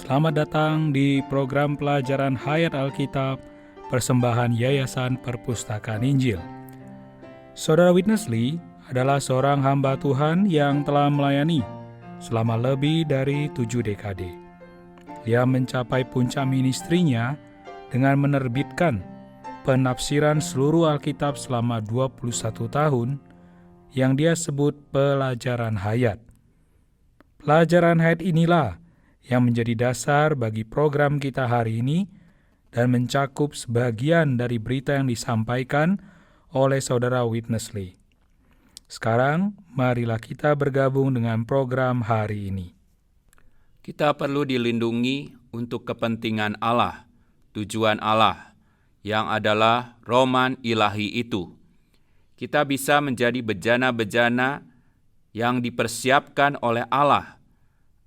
Selamat datang di program pelajaran Hayat Alkitab, persembahan Yayasan Perpustakaan Injil. Saudara Witness Lee adalah seorang hamba Tuhan yang telah melayani selama lebih dari 7 dekade. Dia mencapai puncak ministrinya dengan menerbitkan penafsiran seluruh Alkitab selama 21 tahun yang dia sebut pelajaran hayat. Pelajaran hayat inilah yang menjadi dasar bagi program kita hari ini dan mencakup sebagian dari berita yang disampaikan oleh saudara Witness Lee. Sekarang, marilah kita bergabung dengan program hari ini. Kita perlu dilindungi untuk kepentingan Allah, tujuan Allah, yang adalah roman ilahi itu. Kita bisa menjadi bejana-bejana yang dipersiapkan oleh Allah,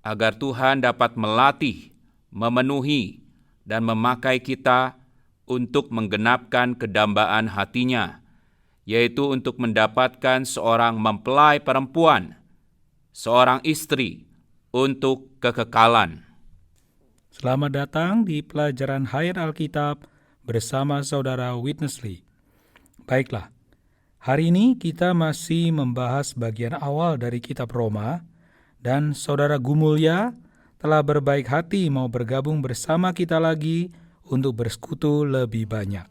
agar Tuhan dapat melatih, memenuhi, dan memakai kita untuk menggenapkan kedambaan hatinya, yaitu untuk mendapatkan seorang mempelai perempuan, seorang istri, untuk kekekalan. Selamat datang di pelajaran Hayat Alkitab bersama saudara Witness Lee. Baiklah, hari ini kita masih membahas bagian awal dari kitab Roma, dan saudara Gumulya telah berbaik hati mau bergabung bersama kita lagi untuk bersekutu lebih banyak.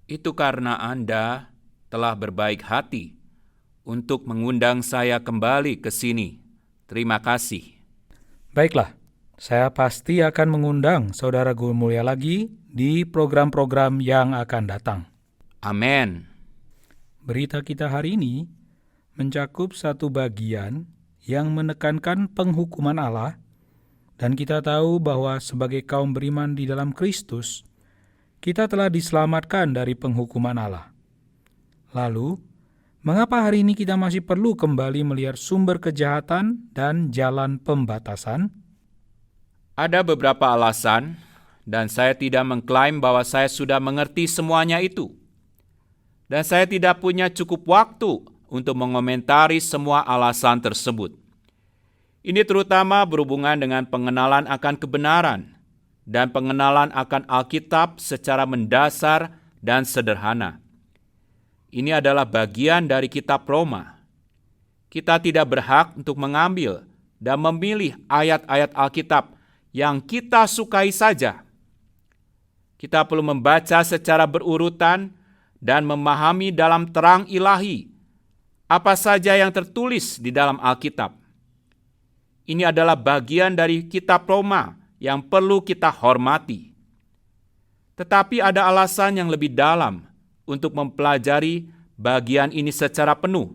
Itu karena Anda telah berbaik hati untuk mengundang saya kembali ke sini. Terima kasih. Baiklah, saya pasti akan mengundang saudara Gumulya lagi di program-program yang akan datang. Amin. Berita kita hari ini mencakup satu bagian yang menekankan penghukuman Allah, dan kita tahu bahwa sebagai kaum beriman di dalam Kristus, kita telah diselamatkan dari penghukuman Allah. Lalu, mengapa hari ini kita masih perlu kembali melihat sumber kejahatan dan jalan pembatasan? Ada beberapa alasan, dan saya tidak mengklaim bahwa saya sudah mengerti semuanya itu. Dan saya tidak punya cukup waktu untuk mengomentari semua alasan tersebut. Ini terutama berhubungan dengan pengenalan akan kebenaran dan pengenalan akan Alkitab secara mendasar dan sederhana. Ini adalah bagian dari kitab Roma. Kita tidak berhak untuk mengambil dan memilih ayat-ayat Alkitab yang kita sukai saja. Kita perlu membaca secara berurutan dan memahami dalam terang ilahi apa saja yang tertulis di dalam Alkitab. Ini adalah bagian dari kitab Roma yang perlu kita hormati. Tetapi ada alasan yang lebih dalam untuk mempelajari bagian ini secara penuh.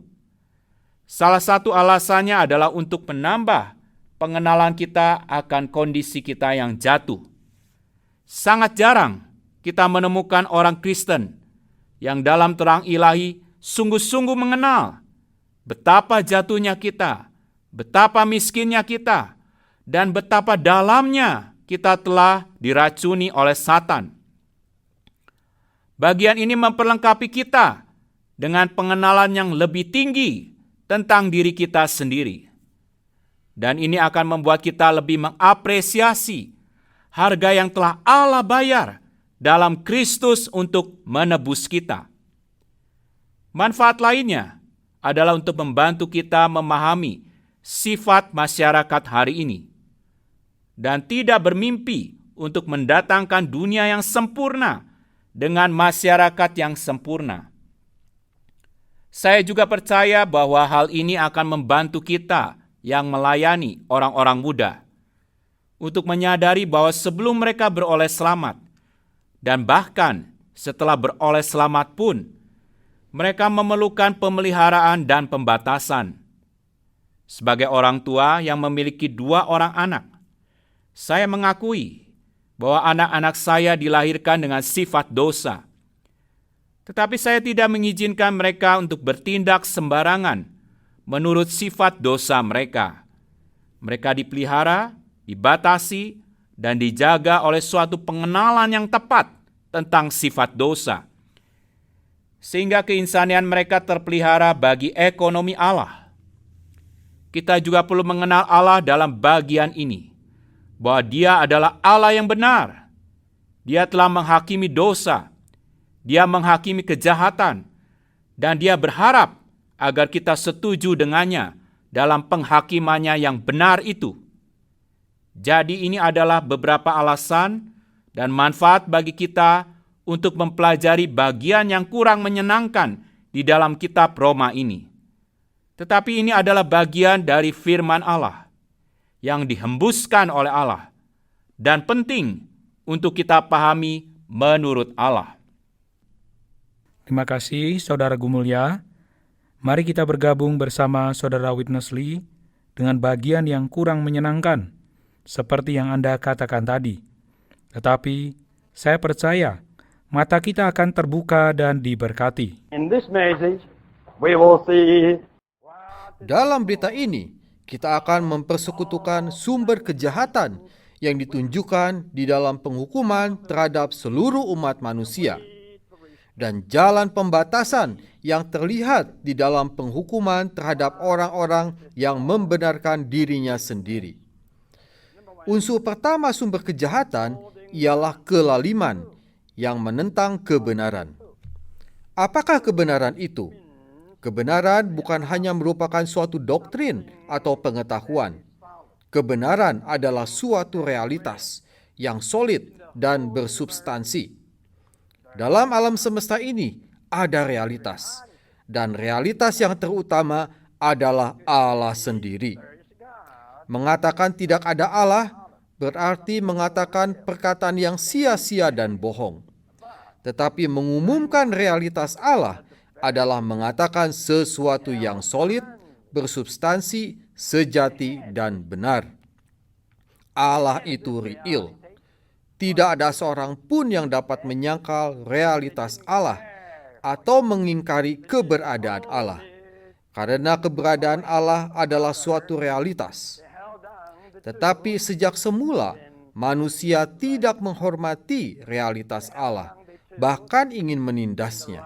Salah satu alasannya adalah untuk menambah pengenalan kita akan kondisi kita yang jatuh. Sangat jarang kita menemukan orang Kristen yang dalam terang ilahi sungguh-sungguh mengenal betapa jatuhnya kita, betapa miskinnya kita, dan betapa dalamnya kita telah diracuni oleh Satan. Bagian ini memperlengkapi kita dengan pengenalan yang lebih tinggi tentang diri kita sendiri. Dan ini akan membuat kita lebih mengapresiasi harga yang telah Allah bayar dalam Kristus untuk menebus kita. Manfaat lainnya adalah untuk membantu kita memahami sifat masyarakat hari ini dan tidak bermimpi untuk mendatangkan dunia yang sempurna dengan masyarakat yang sempurna. Saya juga percaya bahwa hal ini akan membantu kita yang melayani orang-orang muda untuk menyadari bahwa sebelum mereka beroleh selamat dan bahkan setelah beroleh selamat pun, mereka memerlukan pemeliharaan dan pembatasan. Sebagai orang tua yang memiliki 2 orang anak, saya mengakui bahwa anak-anak saya dilahirkan dengan sifat dosa. Tetapi saya tidak mengizinkan mereka untuk bertindak sembarangan menurut sifat dosa mereka. Mereka dipelihara, dibatasi, dan dijaga oleh suatu pengenalan yang tepat tentang sifat dosa, sehingga keinsanian mereka terpelihara bagi ekonomi Allah. Kita juga perlu mengenal Allah dalam bagian ini, bahwa Dia adalah Allah yang benar. Dia telah menghakimi dosa, Dia menghakimi kejahatan, dan Dia berharap agar kita setuju dengannya dalam penghakimannya yang benar itu. Jadi ini adalah beberapa alasan dan manfaat bagi kita untuk mempelajari bagian yang kurang menyenangkan di dalam kitab Roma ini. Tetapi ini adalah bagian dari firman Allah yang dihembuskan oleh Allah dan penting untuk kita pahami menurut Allah. Terima kasih Saudara Gumulya. Mari kita bergabung bersama Saudara Witness Lee dengan bagian yang kurang menyenangkan, seperti yang Anda katakan tadi. Tetapi saya percaya mata kita akan terbuka dan diberkati. In this message, we will see Dalam berita ini, kita akan mempersekutukan sumber kejahatan yang ditunjukkan di dalam penghukuman terhadap seluruh umat manusia dan jalan pembatasan yang terlihat di dalam penghukuman terhadap orang-orang yang membenarkan dirinya sendiri. Unsur pertama sumber kejahatan ialah kelaliman yang menentang kebenaran. Apakah kebenaran itu? Kebenaran bukan hanya merupakan suatu doktrin atau pengetahuan. Kebenaran adalah suatu realitas yang solid dan bersubstansi. Dalam alam semesta ini ada realitas, dan realitas yang terutama adalah Allah sendiri. Mengatakan tidak ada Allah berarti mengatakan perkataan yang sia-sia dan bohong. Tetapi mengumumkan realitas Allah adalah mengatakan sesuatu yang solid, bersubstansi, sejati, dan benar. Allah itu real. Tidak ada seorang pun yang dapat menyangkal realitas Allah atau mengingkari keberadaan Allah, karena keberadaan Allah adalah suatu realitas. Tetapi sejak semula, manusia tidak menghormati realitas Allah, bahkan ingin menindasnya.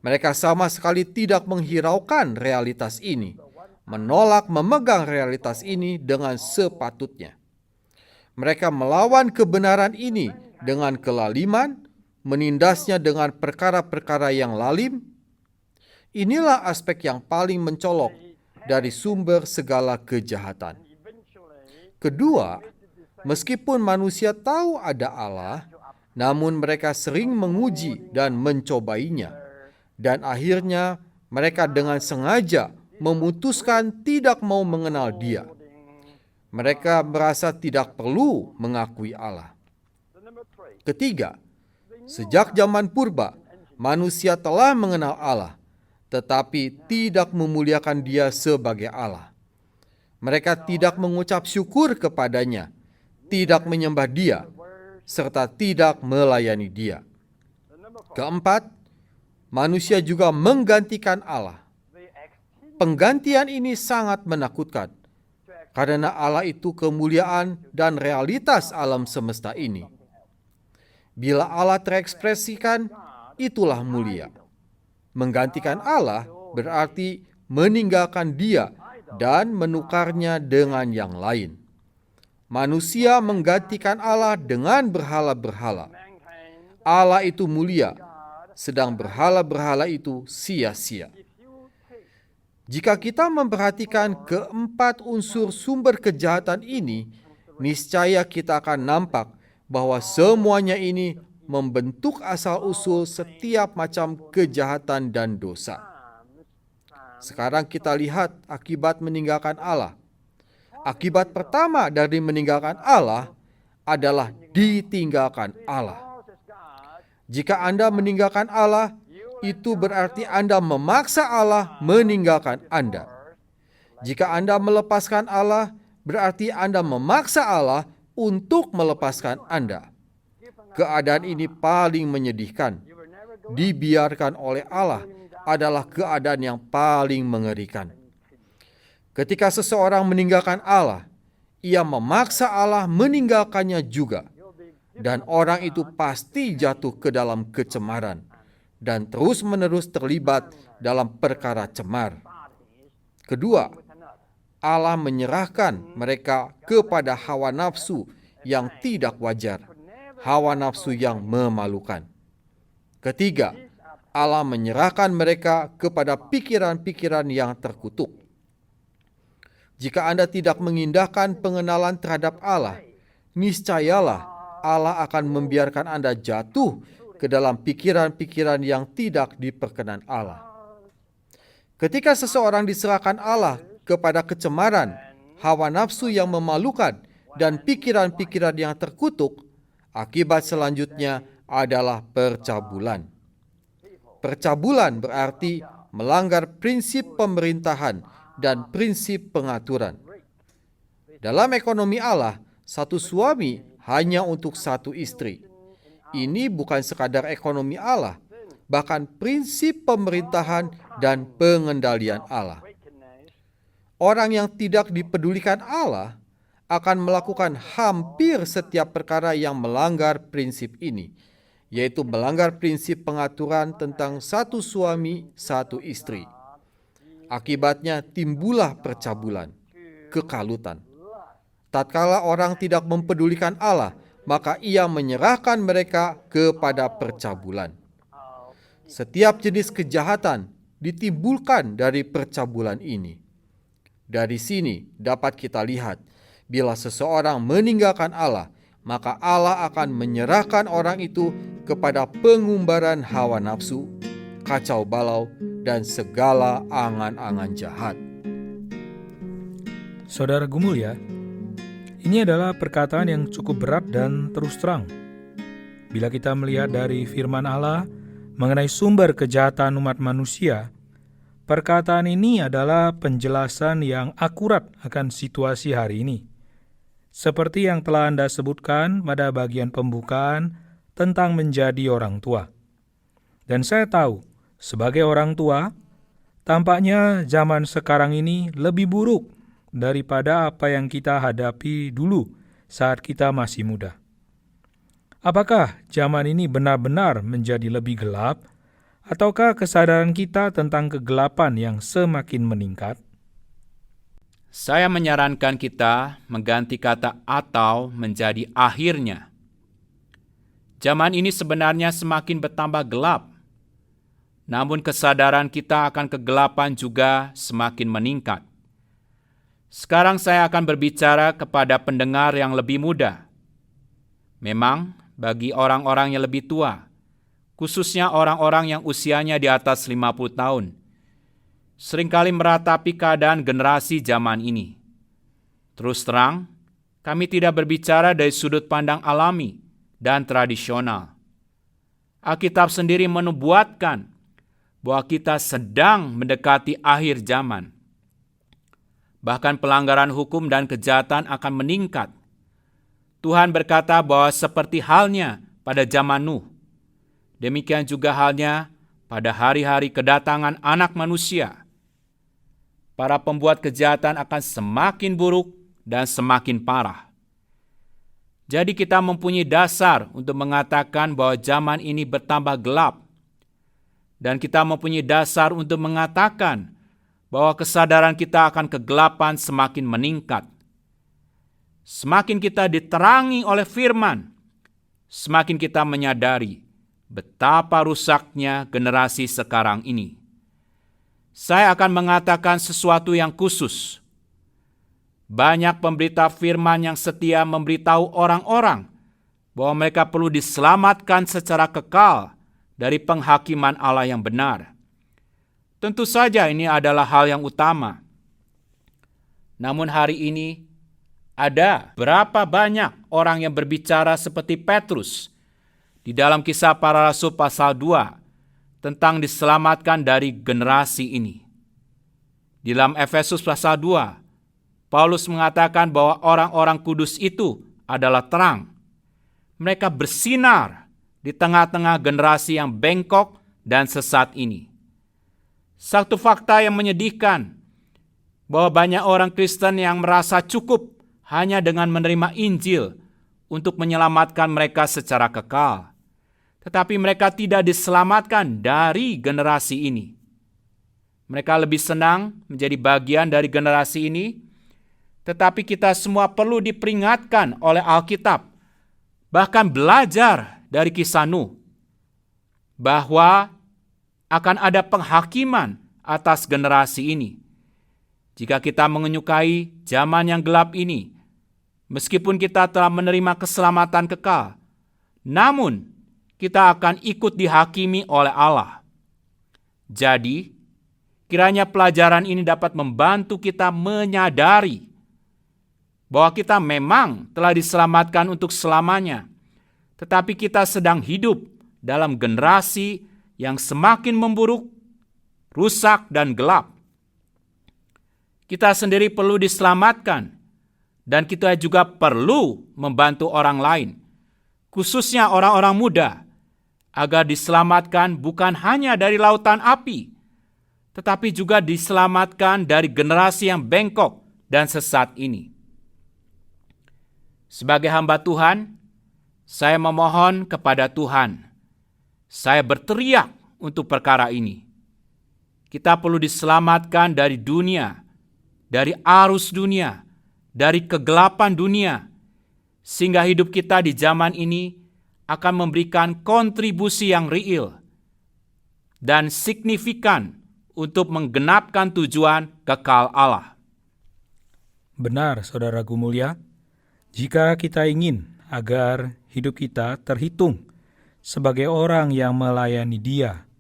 Mereka sama sekali tidak menghiraukan realitas ini, menolak memegang realitas ini dengan sepatutnya. Mereka melawan kebenaran ini dengan kelaliman, menindasnya dengan perkara-perkara yang lalim. Inilah aspek yang paling mencolok dari sumber segala kejahatan. Kedua, meskipun manusia tahu ada Allah, namun mereka sering menguji dan mencobainya. Dan akhirnya mereka dengan sengaja memutuskan tidak mau mengenal Dia. Mereka merasa tidak perlu mengakui Allah. Ketiga, sejak zaman purba, manusia telah mengenal Allah, tetapi tidak memuliakan Dia sebagai Allah. Mereka tidak mengucap syukur kepadanya, tidak menyembah Dia, serta tidak melayani Dia. Keempat, manusia juga menggantikan Allah. Penggantian ini sangat menakutkan, karena Allah itu kemuliaan dan realitas alam semesta ini. Bila Allah terekspresikan, itulah mulia. Menggantikan Allah berarti meninggalkan Dia dan menukarnya dengan yang lain. Manusia menggantikan Allah dengan berhala-berhala. Allah itu mulia, sedang berhala-berhala itu sia-sia. Jika kita memperhatikan keempat unsur sumber kejahatan ini, niscaya kita akan nampak bahwa semuanya ini membentuk asal-usul setiap macam kejahatan dan dosa. Sekarang kita lihat akibat meninggalkan Allah. Akibat pertama dari meninggalkan Allah adalah ditinggalkan Allah. Jika Anda meninggalkan Allah, itu berarti Anda memaksa Allah meninggalkan Anda. Jika Anda melepaskan Allah, berarti Anda memaksa Allah untuk melepaskan Anda. Keadaan ini paling menyedihkan. Dibiarkan oleh Allah adalah keadaan yang paling mengerikan. Ketika seseorang meninggalkan Allah, ia memaksa Allah meninggalkannya juga. Dan orang itu pasti jatuh ke dalam kecemaran dan terus-menerus terlibat dalam perkara cemar. Kedua, Allah menyerahkan mereka kepada hawa nafsu yang tidak wajar, hawa nafsu yang memalukan. Ketiga, Allah menyerahkan mereka kepada pikiran-pikiran yang terkutuk. Jika Anda tidak mengindahkan pengenalan terhadap Allah, niscayalah Allah akan membiarkan Anda jatuh ke dalam pikiran-pikiran yang tidak diperkenan Allah. Ketika seseorang diserahkan Allah kepada kecemaran, hawa nafsu yang memalukan, dan pikiran-pikiran yang terkutuk, akibat selanjutnya adalah percabulan. Percabulan berarti melanggar prinsip pemerintahan dan prinsip pengaturan. Dalam ekonomi Allah, satu suami hanya untuk satu istri. Ini bukan sekadar ekonomi Allah, bahkan prinsip pemerintahan dan pengendalian Allah. Orang yang tidak dipedulikan Allah akan melakukan hampir setiap perkara yang melanggar prinsip ini, yaitu melanggar prinsip pengaturan tentang satu suami, satu istri. Akibatnya timbullah percabulan, kekalutan. Tatkala orang tidak mempedulikan Allah, maka ia menyerahkan mereka kepada percabulan. Setiap jenis kejahatan ditimbulkan dari percabulan ini. Dari sini dapat kita lihat, bila seseorang meninggalkan Allah, maka Allah akan menyerahkan orang itu kepada pengumbaran hawa nafsu, kacau balau, dan segala angan-angan jahat. Saudara Gumulya, ini adalah perkataan yang cukup berat dan terus terang. Bila kita melihat dari firman Allah mengenai sumber kejahatan umat manusia, perkataan ini adalah penjelasan yang akurat akan situasi hari ini. Seperti yang telah Anda sebutkan pada bagian pembukaan tentang menjadi orang tua. Dan saya tahu, sebagai orang tua, tampaknya zaman sekarang ini lebih buruk daripada apa yang kita hadapi dulu saat kita masih muda. Apakah zaman ini benar-benar menjadi lebih gelap, ataukah kesadaran kita tentang kegelapan yang semakin meningkat? Saya menyarankan kita mengganti kata "atau" menjadi "akhirnya". Zaman ini sebenarnya semakin bertambah gelap, namun kesadaran kita akan kegelapan juga semakin meningkat. Sekarang saya akan berbicara kepada pendengar yang lebih muda. Memang, bagi orang-orang yang lebih tua, khususnya orang-orang yang usianya di atas 50 tahun, seringkali meratapi keadaan generasi zaman ini. Terus terang, kami tidak berbicara dari sudut pandang alami dan tradisional. Alkitab sendiri menubuatkan bahwa kita sedang mendekati akhir zaman. Bahkan pelanggaran hukum dan kejahatan akan meningkat. Tuhan berkata bahwa seperti halnya pada zaman Nuh, demikian juga halnya pada hari-hari kedatangan Anak Manusia. Para pembuat kejahatan akan semakin buruk dan semakin parah. Jadi kita mempunyai dasar untuk mengatakan bahwa zaman ini bertambah gelap. Dan kita mempunyai dasar untuk mengatakan bahwa kesadaran kita akan kegelapan semakin meningkat. Semakin kita diterangi oleh firman, semakin kita menyadari betapa rusaknya generasi sekarang ini. Saya akan mengatakan sesuatu yang khusus. Banyak pemberita firman yang setia memberitahu orang-orang bahwa mereka perlu diselamatkan secara kekal dari penghakiman Allah yang benar. Tentu saja ini adalah hal yang utama. Namun hari ini, ada berapa banyak orang yang berbicara seperti Petrus di dalam Kisah Para Rasul pasal 2 tentang diselamatkan dari generasi ini. Di dalam Efesus pasal 2, Paulus mengatakan bahwa orang-orang kudus itu adalah terang. Mereka bersinar di tengah-tengah generasi yang bengkok dan sesat ini. Satu fakta yang menyedihkan, bahwa banyak orang Kristen yang merasa cukup hanya dengan menerima Injil untuk menyelamatkan mereka secara kekal. Tetapi mereka tidak diselamatkan dari generasi ini. Mereka lebih senang menjadi bagian dari generasi ini tetapi kita semua perlu diperingatkan oleh Alkitab, bahkan belajar dari kisah Nuh, bahwa akan ada penghakiman atas generasi ini. Jika kita menyukai zaman yang gelap ini, meskipun kita telah menerima keselamatan kekal, namun kita akan ikut dihakimi oleh Allah. Jadi, kiranya pelajaran ini dapat membantu kita menyadari bahwa kita memang telah diselamatkan untuk selamanya, tetapi kita sedang hidup dalam generasi yang semakin memburuk, rusak, dan gelap. Kita sendiri perlu diselamatkan, dan kita juga perlu membantu orang lain, khususnya orang-orang muda, agar diselamatkan bukan hanya dari lautan api, tetapi juga diselamatkan dari generasi yang bengkok dan sesat ini. Sebagai hamba Tuhan, saya memohon kepada Tuhan. Saya berteriak untuk perkara ini. Kita perlu diselamatkan dari dunia, dari arus dunia, dari kegelapan dunia, sehingga hidup kita di zaman ini akan memberikan kontribusi yang real dan signifikan untuk menggenapkan tujuan kekal Allah. Benar, saudaraku mulia, jika kita ingin agar hidup kita terhitung sebagai orang yang melayani Dia,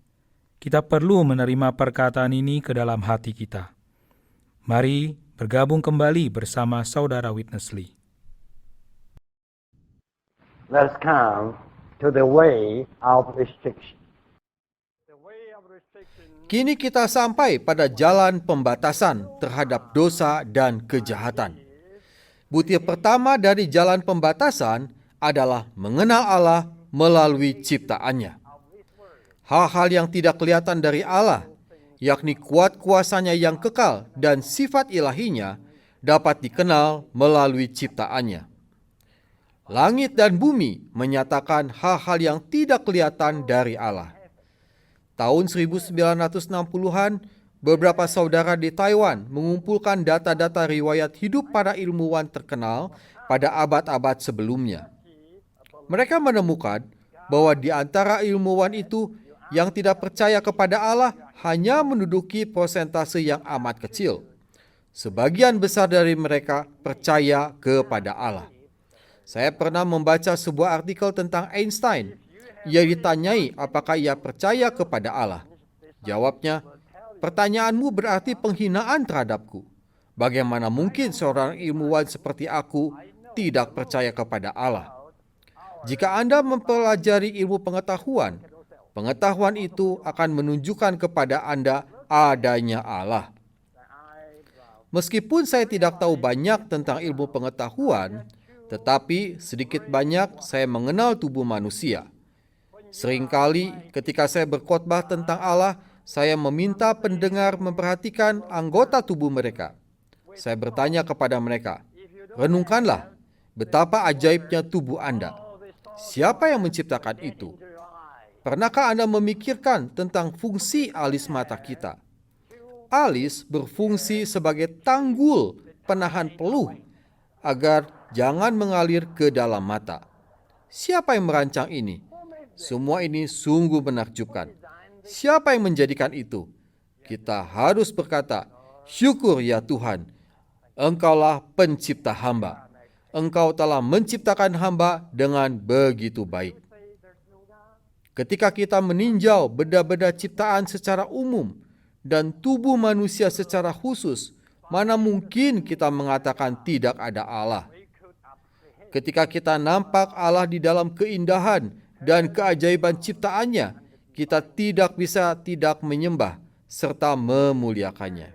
kita perlu menerima perkataan ini ke dalam hati kita. Mari bergabung kembali bersama saudara Witness Lee. Let's come to the way of restriction. Kini kita sampai pada jalan pembatasan terhadap dosa dan kejahatan. Butir pertama dari jalan pembatasan adalah mengenal Allah melalui ciptaannya. Hal-hal yang tidak kelihatan dari Allah, yakni kuat kuasanya yang kekal dan sifat ilahinya, dapat dikenal melalui ciptaannya. Langit dan bumi menyatakan hal-hal yang tidak kelihatan dari Allah. Tahun 1960-an, beberapa saudara di Taiwan mengumpulkan data-data riwayat hidup para ilmuwan terkenal pada abad-abad sebelumnya. Mereka menemukan bahwa di antara ilmuwan itu yang tidak percaya kepada Allah hanya menduduki persentase yang amat kecil. Sebagian besar dari mereka percaya kepada Allah. Saya pernah membaca sebuah artikel tentang Einstein. Ia ditanyai apakah ia percaya kepada Allah. Jawabnya, "Pertanyaanmu berarti penghinaan terhadapku. Bagaimana mungkin seorang ilmuwan seperti aku tidak percaya kepada Allah?" Jika Anda mempelajari ilmu pengetahuan, pengetahuan itu akan menunjukkan kepada Anda adanya Allah. Meskipun saya tidak tahu banyak tentang ilmu pengetahuan, tetapi sedikit banyak saya mengenal tubuh manusia. Seringkali ketika saya berkhotbah tentang Allah, saya meminta pendengar memperhatikan anggota tubuh mereka. Saya bertanya kepada mereka, renungkanlah betapa ajaibnya tubuh Anda. Siapa yang menciptakan itu? Pernahkah Anda memikirkan tentang fungsi alis mata kita? Alis berfungsi sebagai tanggul penahan peluh agar jangan mengalir ke dalam mata. Siapa yang merancang ini? Semua ini sungguh menakjubkan. Siapa yang menjadikan itu? Kita harus berkata, syukur ya Tuhan, Engkaulah pencipta hamba. Engkau telah menciptakan hamba dengan begitu baik. Ketika kita meninjau benda-benda ciptaan secara umum dan tubuh manusia secara khusus, mana mungkin kita mengatakan tidak ada Allah? Ketika kita nampak Allah di dalam keindahan dan keajaiban ciptaannya, kita tidak bisa tidak menyembah serta memuliakannya.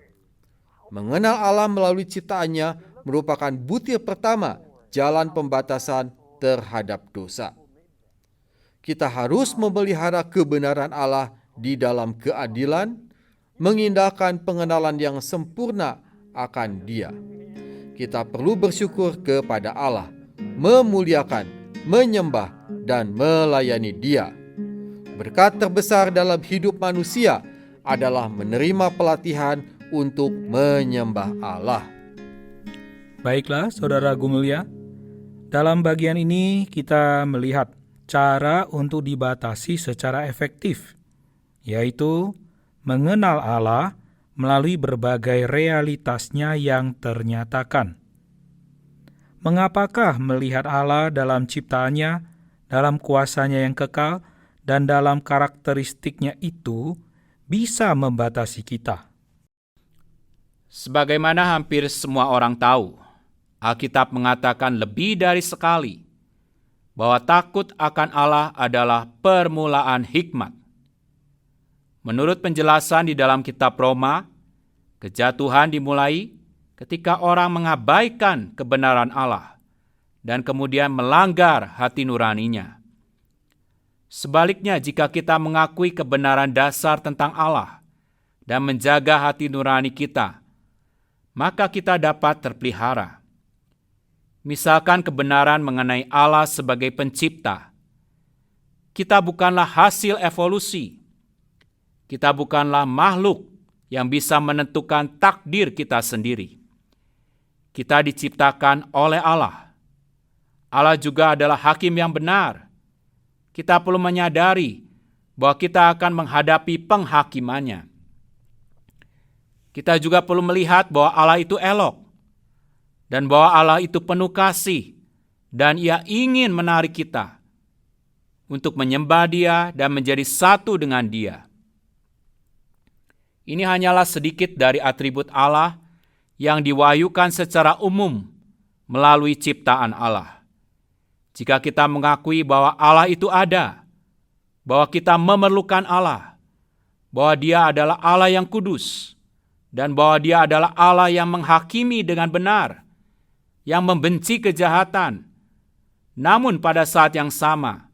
Mengenal Allah melalui ciptaannya merupakan butir pertama jalan pembatasan terhadap dosa. Kita harus memelihara kebenaran Allah di dalam keadilan, mengindahkan pengenalan yang sempurna akan Dia. Kita perlu bersyukur kepada Allah, memuliakan, menyembah, dan melayani Dia. Berkat terbesar dalam hidup manusia adalah menerima pelatihan untuk menyembah Allah. Baiklah, Saudara Gumulia, dalam bagian ini kita melihat cara untuk dibatasi secara efektif, yaitu mengenal Allah melalui berbagai realitasnya yang ternyatakan. Mengapakah melihat Allah dalam ciptaannya, dalam kuasanya yang kekal, dan dalam karakteristiknya itu bisa membatasi kita? Sebagaimana hampir semua orang tahu, Alkitab mengatakan lebih dari sekali bahwa takut akan Allah adalah permulaan hikmat. Menurut penjelasan di dalam kitab Roma, kejatuhan dimulai ketika orang mengabaikan kebenaran Allah dan kemudian melanggar hati nuraninya. Sebaliknya, jika kita mengakui kebenaran dasar tentang Allah dan menjaga hati nurani kita, maka kita dapat terpelihara. Misalkan kebenaran mengenai Allah sebagai pencipta. Kita bukanlah hasil evolusi. Kita bukanlah makhluk yang bisa menentukan takdir kita sendiri. Kita diciptakan oleh Allah. Allah juga adalah hakim yang benar. Kita perlu menyadari bahwa kita akan menghadapi penghakimannya. Kita juga perlu melihat bahwa Allah itu elok, dan bahwa Allah itu penuh kasih, dan Ia ingin menarik kita untuk menyembah Dia dan menjadi satu dengan Dia. Ini hanyalah sedikit dari atribut Allah yang diwahyukan secara umum melalui ciptaan Allah. Jika kita mengakui bahwa Allah itu ada, bahwa kita memerlukan Allah, bahwa Dia adalah Allah yang kudus, dan bahwa Dia adalah Allah yang menghakimi dengan benar, yang membenci kejahatan. Namun pada saat yang sama,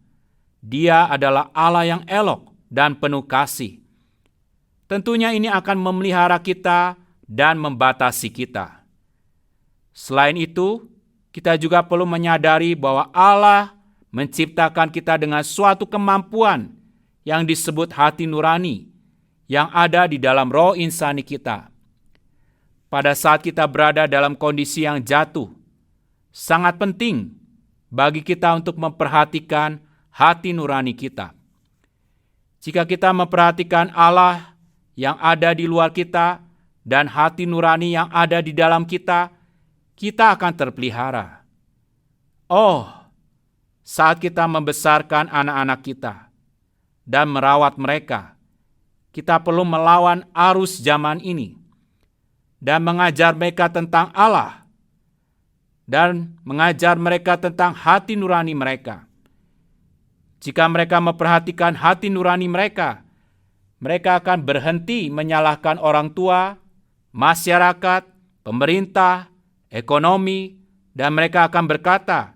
Dia adalah Allah yang elok dan penuh kasih. Tentunya ini akan memelihara kita dan membatasi kita. Selain itu, kita juga perlu menyadari bahwa Allah menciptakan kita dengan suatu kemampuan yang disebut hati nurani, yang ada di dalam roh insani kita. Pada saat kita berada dalam kondisi yang jatuh, sangat penting bagi kita untuk memperhatikan hati nurani kita. Jika kita memperhatikan Allah yang ada di luar kita dan hati nurani yang ada di dalam kita, kita akan terpelihara. Oh, saat kita membesarkan anak-anak kita dan merawat mereka, kita perlu melawan arus zaman ini dan mengajar mereka tentang Allah dan mengajar mereka tentang hati nurani mereka. Jika mereka memperhatikan hati nurani mereka, mereka akan berhenti menyalahkan orang tua, masyarakat, pemerintah, ekonomi, dan mereka akan berkata,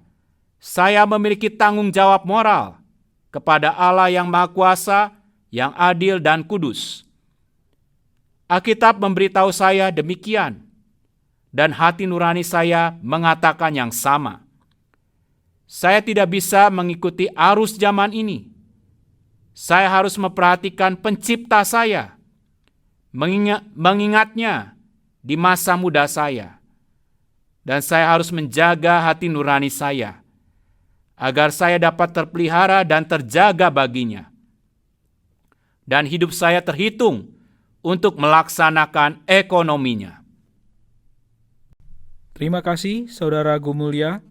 "Saya memiliki tanggung jawab moral kepada Allah yang Maha Kuasa, yang adil dan kudus." Alkitab memberitahu saya demikian, dan hati nurani saya mengatakan yang sama. Saya tidak bisa mengikuti arus zaman ini. Saya harus memperhatikan pencipta saya, mengingatnya di masa muda saya. Dan saya harus menjaga hati nurani saya, agar saya dapat terpelihara dan terjaga baginya. Dan hidup saya terhitung untuk melaksanakan ekonominya. Terima kasih, Saudara Gumulia.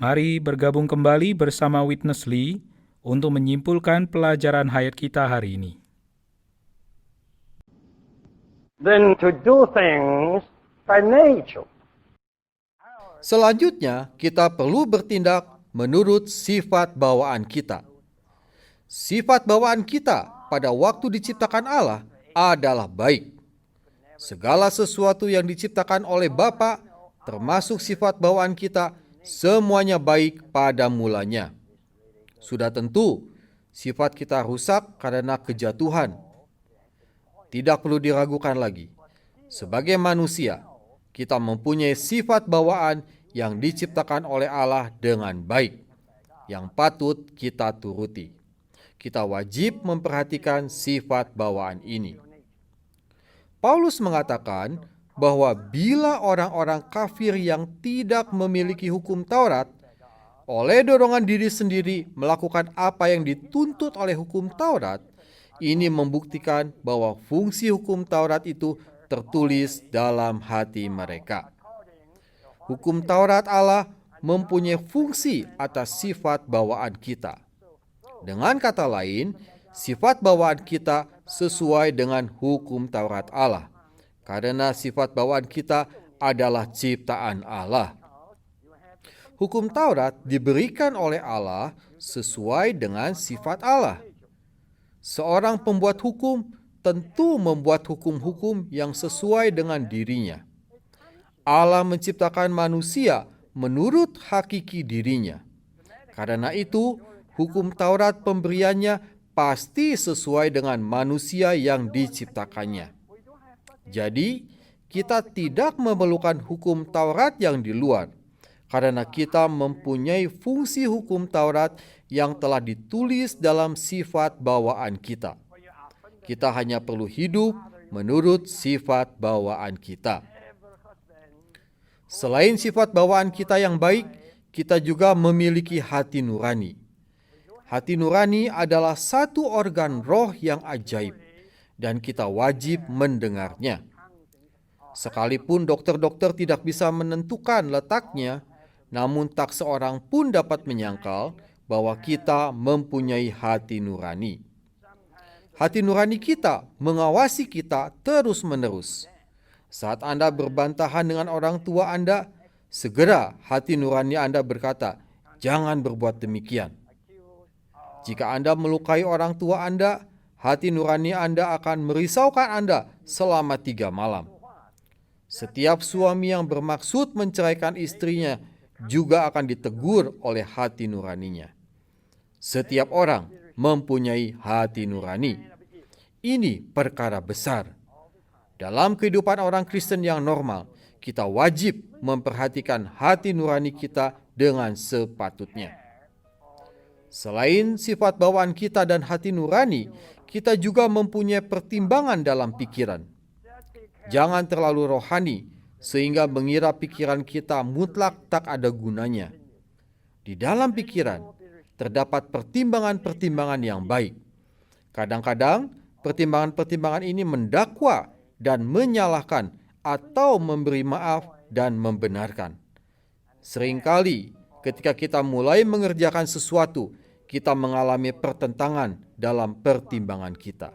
Mari bergabung kembali bersama Witness Lee untuk menyimpulkan pelajaran hayat kita hari ini. Then to do things by nature. Selanjutnya, kita perlu bertindak menurut sifat bawaan kita. Sifat bawaan kita pada waktu diciptakan Allah adalah baik. Segala sesuatu yang diciptakan oleh Bapa, termasuk sifat bawaan kita, semuanya baik pada mulanya. Sudah tentu, sifat kita rusak karena kejatuhan. Tidak perlu diragukan lagi. Sebagai manusia, kita mempunyai sifat bawaan yang diciptakan oleh Allah dengan baik, yang patut kita turuti. Kita wajib memperhatikan sifat bawaan ini. Paulus mengatakan bahwa bila orang-orang kafir yang tidak memiliki hukum Taurat, oleh dorongan diri sendiri melakukan apa yang dituntut oleh hukum Taurat, ini membuktikan bahwa fungsi hukum Taurat itu tertulis dalam hati mereka. Hukum Taurat Allah mempunyai fungsi atas sifat bawaan kita. Dengan kata lain, sifat bawaan kita sesuai dengan hukum Taurat Allah, karena sifat bawaan kita adalah ciptaan Allah. Hukum Taurat diberikan oleh Allah sesuai dengan sifat Allah. Seorang pembuat hukum tentu membuat hukum-hukum yang sesuai dengan dirinya. Allah menciptakan manusia menurut hakiki dirinya. Karena itu, hukum Taurat pemberiannya pasti sesuai dengan manusia yang diciptakannya. Jadi, kita tidak memerlukan hukum Taurat yang di luar, karena kita mempunyai fungsi hukum Taurat yang telah ditulis dalam sifat bawaan kita. Kita hanya perlu hidup menurut sifat bawaan kita. Selain sifat bawaan kita yang baik, kita juga memiliki hati nurani. Hati nurani adalah satu organ roh yang ajaib, dan kita wajib mendengarnya. Sekalipun dokter-dokter tidak bisa menentukan letaknya, namun tak seorang pun dapat menyangkal bahwa kita mempunyai hati nurani. Hati nurani kita mengawasi kita terus-menerus. Saat Anda berbantahan dengan orang tua Anda, segera hati nurani Anda berkata, "Jangan berbuat demikian." Jika Anda melukai orang tua Anda, hati nurani Anda akan merisaukan Anda selama 3 malam. Setiap suami yang bermaksud menceraikan istrinya juga akan ditegur oleh hati nuraninya. Setiap orang mempunyai hati nurani. Ini perkara besar. Dalam kehidupan orang Kristen yang normal, kita wajib memperhatikan hati nurani kita dengan sepatutnya. Selain sifat bawaan kita dan hati nurani, kita juga mempunyai pertimbangan dalam pikiran. Jangan terlalu rohani, sehingga mengira pikiran kita mutlak tak ada gunanya. Di dalam pikiran, terdapat pertimbangan-pertimbangan yang baik. Kadang-kadang, pertimbangan-pertimbangan ini mendakwa dan menyalahkan atau memberi maaf dan membenarkan. Seringkali ketika kita mulai mengerjakan sesuatu, kita mengalami pertentangan dalam pertimbangan kita.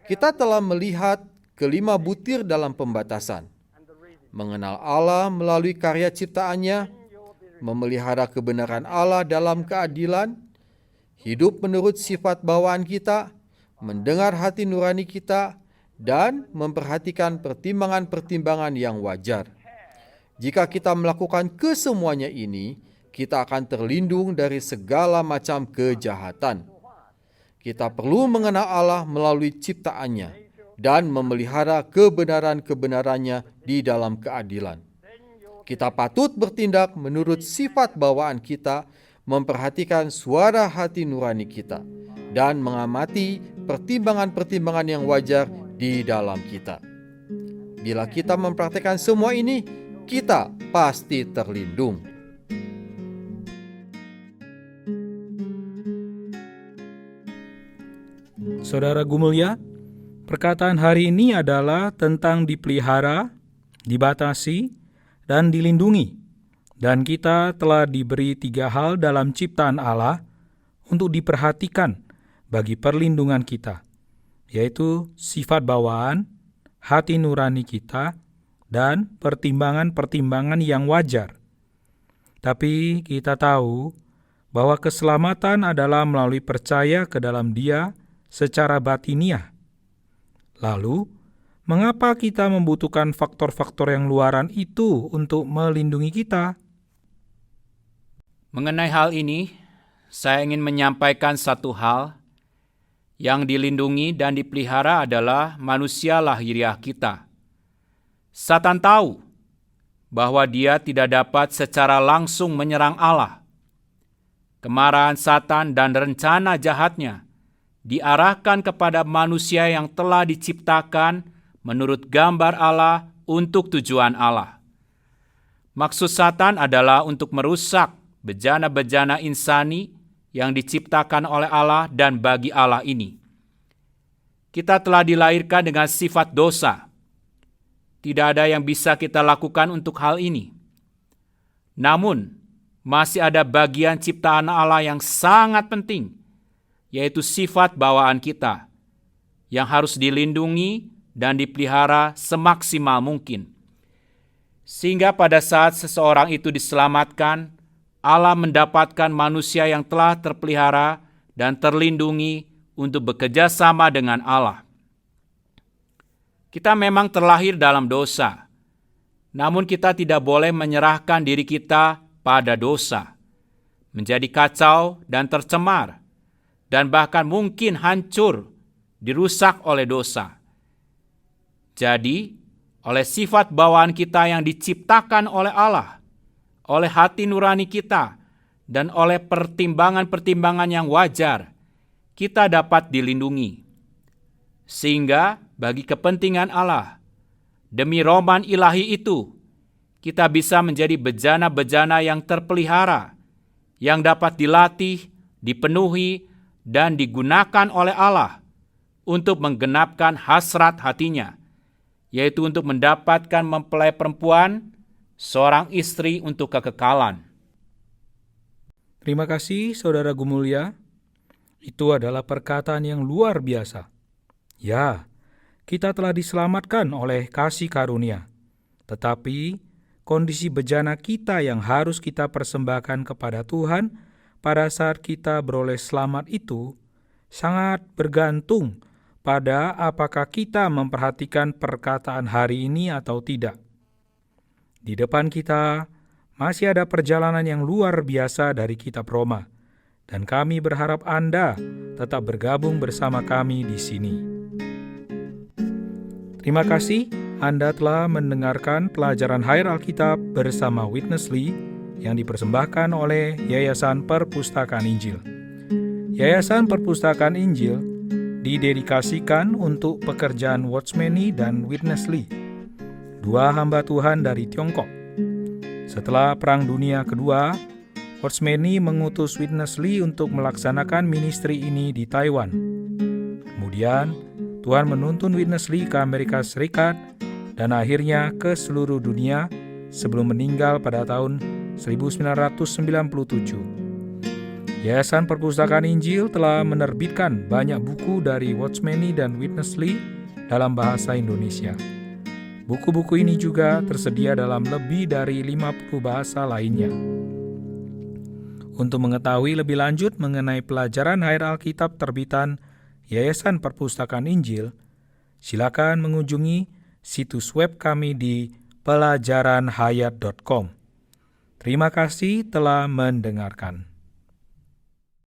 Kita telah melihat kelima butir dalam pembatasan. Mengenal Allah melalui karya ciptaannya, memelihara kebenaran Allah dalam keadilan, hidup menurut sifat bawaan kita, mendengar hati nurani kita, dan memperhatikan pertimbangan-pertimbangan yang wajar. Jika kita melakukan kesemuanya ini, kita akan terlindung dari segala macam kejahatan. Kita perlu mengenal Allah melalui ciptaannya dan memelihara kebenaran-kebenarannya di dalam keadilan. Kita patut bertindak menurut sifat bawaan kita, memperhatikan suara hati nurani kita, dan mengamati pertimbangan-pertimbangan yang wajar di dalam kita. Bila kita mempraktikkan semua ini, kita pasti terlindung. Saudara Gumulya, perkataan hari ini adalah tentang dipelihara, dibatasi, dan dilindungi. Dan kita telah diberi 3 hal dalam ciptaan Allah untuk diperhatikan bagi perlindungan kita, yaitu sifat bawaan, hati nurani kita, dan pertimbangan-pertimbangan yang wajar. Tapi kita tahu bahwa keselamatan adalah melalui percaya ke dalam Dia secara batiniah. Lalu, mengapa kita membutuhkan faktor-faktor yang luaran itu untuk melindungi kita? Mengenai hal ini, saya ingin menyampaikan satu hal. Yang dilindungi dan dipelihara adalah manusia lahiriah kita. Satan tahu bahwa dia tidak dapat secara langsung menyerang Allah. Kemarahan Satan dan rencana jahatnya diarahkan kepada manusia yang telah diciptakan menurut gambar Allah untuk tujuan Allah. Maksud Satan adalah untuk merusak bejana-bejana insani yang diciptakan oleh Allah dan bagi Allah ini. Kita telah dilahirkan dengan sifat dosa. Tidak ada yang bisa kita lakukan untuk hal ini. Namun, masih ada bagian ciptaan Allah yang sangat penting, yaitu sifat bawaan kita, yang harus dilindungi dan dipelihara semaksimal mungkin. Sehingga pada saat seseorang itu diselamatkan, Allah mendapatkan manusia yang telah terpelihara dan terlindungi untuk bekerja sama dengan Allah. Kita memang terlahir dalam dosa, namun kita tidak boleh menyerahkan diri kita pada dosa, menjadi kacau dan tercemar, dan bahkan mungkin hancur, dirusak oleh dosa. Jadi, oleh sifat bawaan kita yang diciptakan oleh Allah, oleh hati nurani kita, dan oleh pertimbangan-pertimbangan yang wajar, kita dapat dilindungi. Sehingga bagi kepentingan Allah, demi roman ilahi itu, kita bisa menjadi bejana-bejana yang terpelihara, yang dapat dilatih, dipenuhi, dan digunakan oleh Allah untuk menggenapkan hasrat hatinya, yaitu untuk mendapatkan mempelai perempuan, seorang istri untuk kekekalan. Terima kasih Saudara Gumulya. Itu adalah perkataan yang luar biasa. Ya, kita telah diselamatkan oleh kasih karunia. Tetapi kondisi bejana kita yang harus kita persembahkan kepada Tuhan pada saat kita beroleh selamat itu sangat bergantung pada apakah kita memperhatikan perkataan hari ini atau tidak. Di depan kita masih ada perjalanan yang luar biasa dari kitab Roma, dan kami berharap Anda tetap bergabung bersama kami di sini. Terima kasih Anda telah mendengarkan pelajaran Hayat Alkitab bersama Witness Lee yang dipersembahkan oleh Yayasan Perpustakaan Injil. Yayasan Perpustakaan Injil didedikasikan untuk pekerjaan Watchmeni dan Witness Lee, dua hamba Tuhan dari Tiongkok. Setelah Perang Dunia Kedua, Watchmeni mengutus Witness Lee untuk melaksanakan ministry ini di Taiwan. Kemudian, Tuhan menuntun Witness Lee ke Amerika Serikat dan akhirnya ke seluruh dunia sebelum meninggal pada tahun 1997. Yayasan Perpustakaan Injil telah menerbitkan banyak buku dari Watchmeni dan Witness Lee dalam bahasa Indonesia. Buku-buku ini juga tersedia dalam lebih dari 50 bahasa lainnya. Untuk mengetahui lebih lanjut mengenai pelajaran Hayat Alkitab terbitan Yayasan Perpustakaan Injil, silakan mengunjungi situs web kami di pelajaranhayat.com. Terima kasih telah mendengarkan.